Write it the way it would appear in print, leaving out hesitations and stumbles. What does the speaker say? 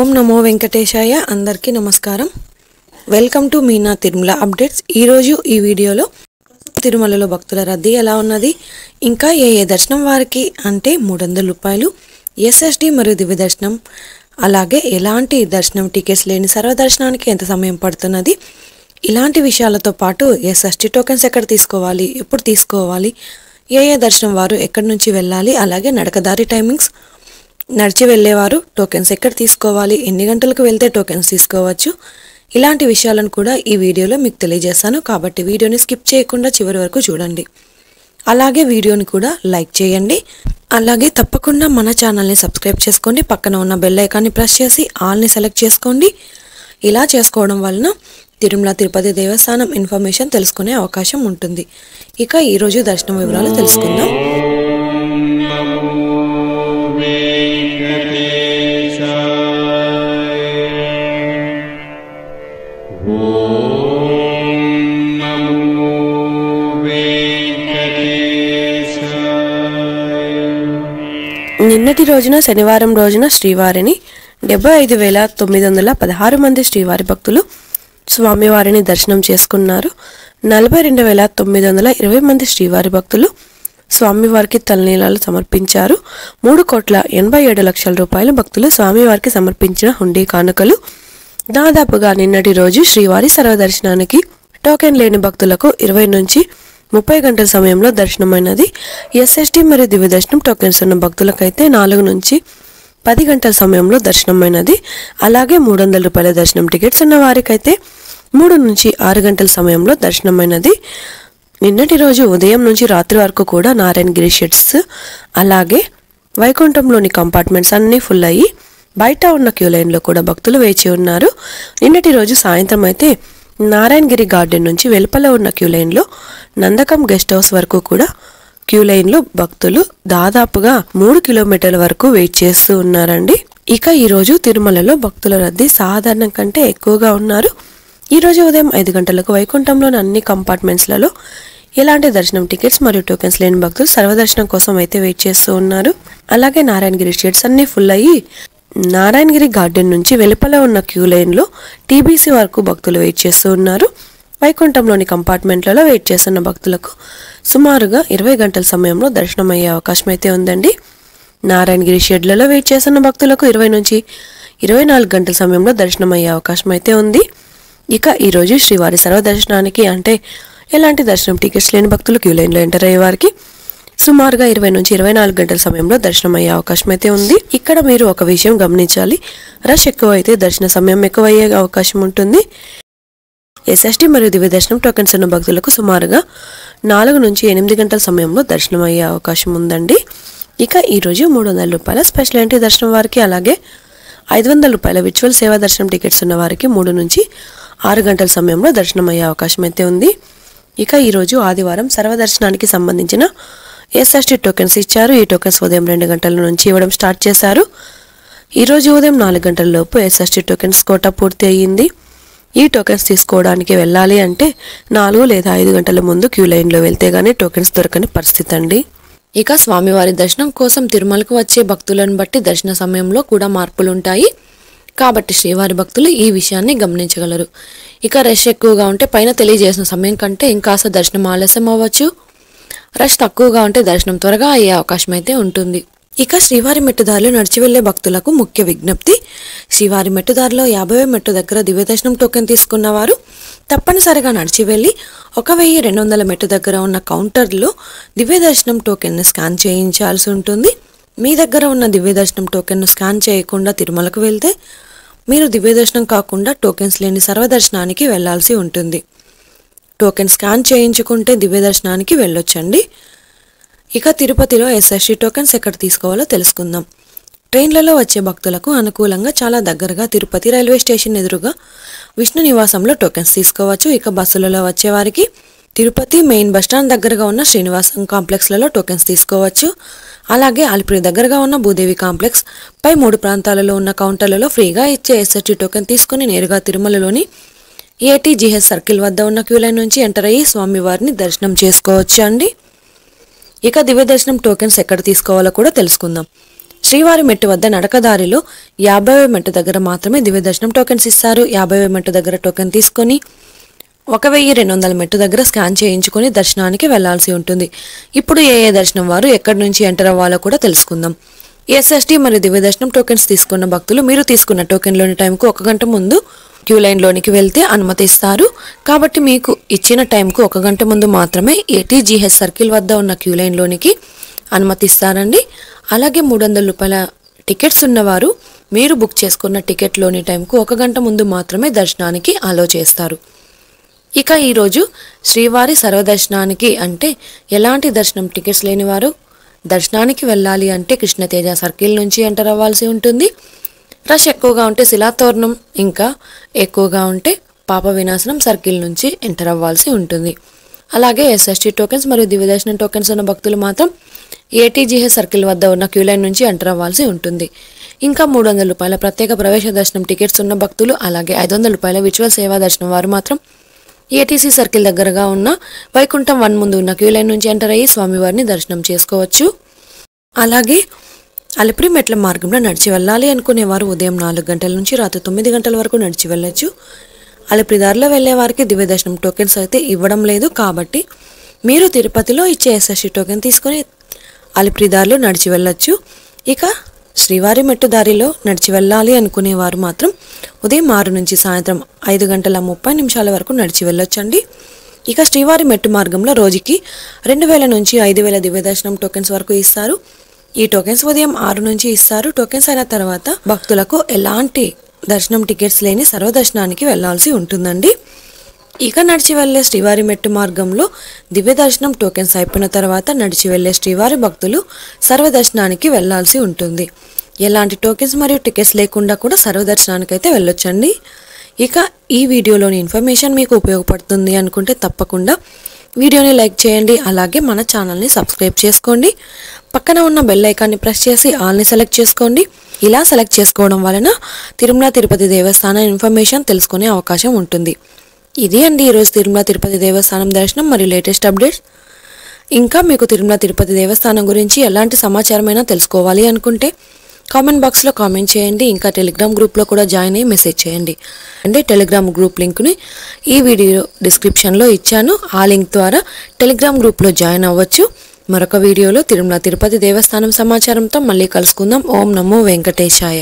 ఓం నమో వెంకటేశాయ. అందరికీ నమస్కారం. Welcome to Meena Tirumala updates. ఈరోజు ఈ వీడియోలో తిరుమలలో భక్తుల రద్దీ ఎలా ఉన్నది, ఇంకా ఏ దర్శనం వారికి అంటే 300 రూపాయలు ఎస్ఎస్డి మరియు దివ్య దర్శనం, అలాగే ఎలాంటి దర్శనం టికెట్స్ లేని సర్వదర్శనానికి ఎంత సమయం పడుతున్నది, ఇలాంటి విషయాలతో పాటు ఎస్ఎస్డి టోకెన్స్ ఎక్కడ తీసుకోవాలి, ఎప్పుడు తీసుకోవాలి, ఏ దర్శనం వారు ఎక్కడి నుంచి వెళ్ళాలి, అలాగే నడకదారి టైమింగ్స్, నడిచి వెళ్ళేవారు టోకెన్స్ ఎక్కడ తీసుకోవాలి, ఎన్ని గంటలకు వెళ్తే టోకెన్స్ తీసుకోవచ్చు, ఇలాంటి విషయాలను కూడా ఈ వీడియోలో మీకు తెలియజేస్తాను. కాబట్టి వీడియోని స్కిప్ చేయకుండా చివరి వరకు చూడండి. అలాగే వీడియోని కూడా లైక్ చేయండి. అలాగే తప్పకుండా మన ఛానల్ని సబ్స్క్రైబ్ చేసుకోండి. పక్కన ఉన్న బెల్ ఐకాన్ని ప్రెస్ చేసి ఆల్ని సెలెక్ట్ చేసుకోండి. ఇలా చేసుకోవడం వలన తిరుమల తిరుపతి దేవస్థానం ఇన్ఫర్మేషన్ తెలుసుకునే అవకాశం ఉంటుంది. ఇక ఈరోజు దర్శనం వివరాలు తెలుసుకుందాం. నిన్నటి రోజున శనివారం రోజున శ్రీవారిని 75,916 మంది శ్రీవారి భక్తులు స్వామివారిని దర్శనం చేసుకున్నారు. 42,920 మంది శ్రీవారి భక్తులు స్వామివారికి తలనీలాలు సమర్పించారు. 3,87,00,000 రూపాయల భక్తులు స్వామివారికి సమర్పించిన హుండీ కానుకలు. దాదాపుగా నిన్నటి రోజు శ్రీవారి సర్వదర్శనానికి టోకెన్ లేని భక్తులకు 20 నుంచి 30 గంటల సమయంలో దర్శనమైనది. ఎస్ఎస్డి మరియు దివ్య దర్శనం టోకెన్స్ ఉన్న భక్తులకైతే 4 నుంచి 10 గంటల సమయంలో దర్శనమైనది. అలాగే 300 రూపాయల దర్శనం టికెట్స్ ఉన్న వారికైతే 3 నుంచి 6 గంటల సమయంలో దర్శనమైనది. నిన్నటి రోజు ఉదయం నుంచి రాత్రి వరకు కూడా నారాయణగిరి షెడ్స్ అలాగే వైకుంఠంలోని కంపార్ట్మెంట్స్ అన్నీ ఫుల్ అయ్యి బయట ఉన్న క్యూ లైన్లో కూడా భక్తులు వేచి ఉన్నారు. నిన్నటి రోజు సాయంత్రం అయితే నారాయణగిరి గార్డెన్ నుంచి వెలుపల ఉన్న క్యూ లైన్లో నందకం గెస్ట్ హౌస్ వరకు కూడా క్యూ లైన్లో భక్తులు దాదాపుగా 3 కిలోమీటర్ల వరకు వెయిట్ చేస్తూ ఉన్నారండి. ఇక ఈరోజు తిరుమలలో భక్తుల రద్దీ సాధారణం కంటే ఎక్కువగా ఉన్నారు. ఈరోజు ఉదయం 5 గంటలకు వైకుంఠంలోని అన్ని కంపార్ట్మెంట్స్లలో ఎలాంటి దర్శనం టికెట్స్ మరియు టోకెన్స్ లేని భక్తులు సర్వదర్శనం కోసం అయితే వెయిట్ చేస్తూ ఉన్నారు. అలాగే నారాయణగిరి షెడ్స్ అన్ని ఫుల్ అయ్యి నారాయణగిరి గార్డెన్ నుంచి వెలుపల ఉన్న క్యూ లైన్లో టీబీసీ వరకు భక్తులు వెయిట్ చేస్తూ ఉన్నారు. వైకుంఠంలోని కంపార్ట్మెంట్లలో వెయిట్ చేస్తున్న భక్తులకు సుమారుగా 20 గంటల సమయంలో దర్శనం అయ్యే అవకాశం అయితే ఉందండి. నారాయణగిరి షెడ్లలో వెయిట్ చేస్తున్న భక్తులకు 20 నుంచి 24 గంటల సమయంలో దర్శనం అయ్యే అవకాశం అయితే ఉంది. ఇక ఈరోజు శ్రీవారి సర్వదర్శనానికి అంటే ఎలాంటి దర్శనం టికెట్స్ లేని భక్తులు క్యూ లైన్లో ఎంటర్ అయ్యే వారికి సుమారుగా 20 నుంచి 24 గంటల సమయంలో దర్శనం అయ్యే అవకాశం అయితే ఉంది. ఇక్కడ మీరు ఒక విషయం గమనించాలి, రష్ ఎక్కువ అయితే దర్శన సమయం ఎక్కువ అయ్యే అవకాశం ఉంటుంది. ఎస్ఎస్డి మరియు దివ్య దర్శనం టోకెన్స్ ఉన్న భక్తులకు సుమారుగా 4 నుంచి 8 గంటల సమయంలో దర్శనం అయ్యే అవకాశం ఉందండి. ఇక ఈరోజు 300 రూపాయల స్పెషల్ ఎంట్రీ దర్శనం వారికి అలాగే 500 రూపాయల విర్చువల్ సేవా దర్శనం టికెట్స్ ఉన్న వారికి 3 నుంచి 6 గంటల సమయంలో దర్శనం అయ్యే అవకాశం అయితే ఉంది. ఇక ఈరోజు ఆదివారం సర్వదర్శనానికి సంబంధించిన ఎస్ఎస్డి టోకెన్స్ ఇచ్చారు. ఈ టోకెన్స్ ఉదయం 2 గంటల నుంచి ఇవ్వడం స్టార్ట్ చేశారు. ఈరోజు ఉదయం 4 గంటల లోపు ఎస్ఎస్డి టోకెన్స్ కోటా పూర్తి అయ్యింది. ఈ టోకెన్స్ తీసుకోవడానికి వెళ్ళాలి అంటే 4 లేదా 5 గంటల ముందు క్యూ లైన్లో వెళ్తే గానీ టోకెన్స్ దొరకని పరిస్థితి అండి. ఇక స్వామివారి దర్శనం కోసం తిరుమలకు వచ్చే భక్తులను బట్టి దర్శన సమయంలో కూడా మార్పులుంటాయి. కాబట్టి శ్రీవారి భక్తులు ఈ విషయాన్ని గమనించగలరు. ఇక రష్ ఎక్కువగా ఉంటే పైన తెలియజేసిన సమయం కంటే ఇంకాస్త దర్శనం ఆలస్యం అవ్వచ్చు. రష్ తక్కువగా ఉంటే దర్శనం త్వరగా అయ్యే అవకాశం అయితే ఉంటుంది. ఇక శ్రీవారి మెట్టుదారిలో నడిచి వెళ్లే భక్తులకు ముఖ్య విజ్ఞప్తి, శ్రీవారి మెట్టుదారిలో 50వ మెట్టు దగ్గర దివ్య దర్శనం టోకెన్ తీసుకున్నవారు తప్పనిసరిగా నడిచి వెళ్లి 1200 మెట్టు దగ్గర ఉన్న కౌంటర్లో దివ్య దర్శనం టోకెన్ను స్కాన్ చేయించాల్సి ఉంటుంది. మీ దగ్గర ఉన్న దివ్య దర్శనం టోకెన్ను స్కాన్ చేయకుండా తిరుమలకు వెళ్తే మీరు దివ్య దర్శనం కాకుండా టోకెన్స్ లేని సర్వదర్శనానికి వెళ్లాల్సి ఉంటుంది. టోకెన్ స్కాన్ చేయించుకుంటే దివ్య దర్శనానికి వెళ్ళొచ్చండి. ఇక తిరుపతిలో ఎస్ఎస్డి టోకెన్స్ ఎక్కడ తీసుకోవాలో తెలుసుకుందాం. ట్రైన్లలో వచ్చే భక్తులకు అనుకూలంగా చాలా దగ్గరగా తిరుపతి రైల్వే స్టేషన్ ఎదురుగా విష్ణు నివాసంలో టోకెన్స్ తీసుకోవచ్చు. ఇక బస్సులలో వచ్చేవారికి తిరుపతి మెయిన్ బస్టాండ్ దగ్గరగా ఉన్న శ్రీనివాసం కాంప్లెక్స్లలో టోకెన్స్ తీసుకోవచ్చు. అలాగే అలిపిరి దగ్గరగా ఉన్న భూదేవి కాంప్లెక్స్ పై 3 ప్రాంతాలలో ఉన్న కౌంటర్లలో ఫ్రీగా ఇచ్చే ఎస్ఎస్డి టోకెన్ తీసుకుని నేరుగా తిరుమలలోని ఏటీజీహెచ్ సర్కిల్ వద్ద ఉన్న క్యూ లైన్ నుంచి ఎంటర్ అయ్యి స్వామివారిని దర్శనం చేసుకోవచ్చు అండి. ఇక దివ్య దర్శనం టోకెన్స్ ఎక్కడ తీసుకోవాలో కూడా తెలుసుకుందాం. శ్రీవారి మెట్టు వద్ద నడకదారిలో 50వ మెట్టు దగ్గర మాత్రమే దివ్య దర్శనం టోకెన్స్ ఇస్తారు. 50వ మెట్టు దగ్గర టోకెన్ తీసుకొని 1200 మెట్టు దగ్గర స్కాన్ చేయించుకొని దర్శనానికి వెళ్లాల్సి ఉంటుంది. ఇప్పుడు ఏ దర్శనం వారు ఎక్కడి నుంచి ఎంటర్ అవ్వాలో కూడా తెలుసుకుందాం. ఎస్ఎస్టీ మరియు దివ్య దర్శనం టోకెన్స్ తీసుకున్న భక్తులు మీరు తీసుకున్న టోకెన్లోని టైంకు 1 గంట ముందు క్యూ లైన్లోనికి వెళ్తే అనుమతిస్తారు. కాబట్టి మీకు ఇచ్చిన టైంకు 1 గంట ముందు మాత్రమే ఏటీజీహెచ్ సర్కిల్ వద్ద ఉన్న క్యూ లైన్లోనికి అనుమతిస్తారండి. అలాగే 300 రూపాయల టికెట్స్ ఉన్నవారు మీరు బుక్ చేసుకున్న టికెట్లోని టైంకు 1 గంట ముందు మాత్రమే దర్శనానికి అలో చేస్తారు. ఇక ఈరోజు శ్రీవారి సర్వదర్శనానికి అంటే ఎలాంటి దర్శనం టికెట్స్ లేనివారు దర్శనానికి వెళ్ళాలి అంటే కృష్ణతేజ సర్కిల్ నుంచి ఎంటర్ అవ్వాల్సి ఉంటుంది. రష్ ఎక్కువగా ఉంటే శిలాతోరణం, ఇంకా ఎక్కువగా ఉంటే పాప వినాశనం సర్కిల్ నుంచి ఎంటర్ అవ్వాల్సి ఉంటుంది. అలాగే ఎస్ఎస్టీ టోకెన్స్ మరియు దివ్య దర్శనం టోకెన్స్ ఉన్న భక్తులు మాత్రం ఏటీజీహెచ్ సర్కిల్ వద్ద ఉన్న క్యూ లైన్ నుంచి ఎంటర్ అవ్వాల్సి ఉంటుంది. ఇంకా 300 రూపాయల ప్రత్యేక ప్రవేశ దర్శనం టికెట్స్ ఉన్న భక్తులు అలాగే 500 రూపాయల విచువల్ సేవా దర్శనం వారు మాత్రం ఏటీసీ సర్కిల్ దగ్గరగా ఉన్న వైకుంఠం 1 ముందు ఉన్న క్యూ లైన్ నుంచి ఎంటర్ అయ్యి స్వామివారిని దర్శనం చేసుకోవచ్చు. అలాగే అలిపిరి మెట్ల మార్గంలో నడిచి వెళ్ళాలి అనుకునేవారు ఉదయం 4 గంటల నుంచి రాత్రి 9 గంటల వరకు నడిచి వెళ్ళొచ్చు. అలిపిరి దారిలో వెళ్లే వారికి దివ్య దర్శనం టోకెన్స్ అయితే ఇవ్వడం లేదు. కాబట్టి మీరు తిరుపతిలో ఇచ్చే ఎస్ఎస్టీ టోకెన్ తీసుకొని అలిపిరి దారిలో నడిచి వెళ్ళొచ్చు. ఇక శ్రీవారి మెట్టు దారిలో నడిచి వెళ్ళాలి అనుకునేవారు మాత్రం ఉదయం 6 నుంచి సాయంత్రం 5:30 వరకు నడిచి వెళ్ళొచ్చండి. ఇక శ్రీవారి మెట్టు మార్గంలో రోజుకి 2000 నుంచి 5000 దివ్య దర్శనం టోకెన్స్ వరకు ఇస్తారు. ఈ టోకెన్స్ ఉదయం 6 నుంచి ఇస్తారు. టోకెన్స్ అయిన తర్వాత భక్తులకు ఎలాంటి దర్శనం టికెట్స్ లేని సర్వదర్శనానికి వెళ్లాల్సి ఉంటుందండి. ఇక నడిచి వెళ్లే శ్రీవారి మెట్టు మార్గంలో దివ్య దర్శనం టోకెన్స్ అయిపోయిన తర్వాత నడిచి వెళ్లే శ్రీవారి భక్తులు సర్వదర్శనానికి వెళ్లాల్సి ఉంటుంది. ఎలాంటి టోకెన్స్ మరియు టికెట్స్ లేకుండా కూడా సర్వదర్శనానికి అయితే వెళ్ళొచ్చండి. ఇక ఈ వీడియోలోని ఇన్ఫర్మేషన్ మీకు ఉపయోగపడుతుంది అనుకుంటే తప్పకుండా వీడియోని లైక్ చేయండి. అలాగే మన ఛానల్ని సబ్స్క్రైబ్ చేసుకోండి. పక్కన ఉన్న బెల్ ఐకాన్ని ప్రెస్ చేసి ఆల్ని సెలెక్ట్ చేసుకోండి. ఇలా సెలెక్ట్ చేసుకోవడం వలన తిరుమల తిరుపతి దేవస్థానం ఇన్ఫర్మేషన్ తెలుసుకునే అవకాశం ఉంటుంది. ఇది అండి ఈరోజు తిరుమల తిరుపతి దేవస్థానం దర్శనం మరియు లేటెస్ట్ అప్డేట్స్. ఇంకా మీకు తిరుమల తిరుపతి దేవస్థానం గురించి ఎలాంటి సమాచారమైనా తెలుసుకోవాలి అనుకుంటే కామెంట్ బాక్స్లో కామెంట్ చేయండి. ఇంకా టెలిగ్రామ్ గ్రూప్లో కూడా జాయిన్ అయ్యి మెసేజ్ చేయండి. అంటే టెలిగ్రామ్ గ్రూప్ లింక్ని ఈ వీడియో డిస్క్రిప్షన్లో ఇచ్చాను. ఆ లింక్ ద్వారా టెలిగ్రామ్ గ్రూప్లో జాయిన్ అవ్వచ్చు. మరొక వీడియోలో తిరుమల తిరుపతి దేవస్థానం సమాచారంతో మళ్ళీ కలుసుకుందాం. ఓం నమో వెంకటేశాయ.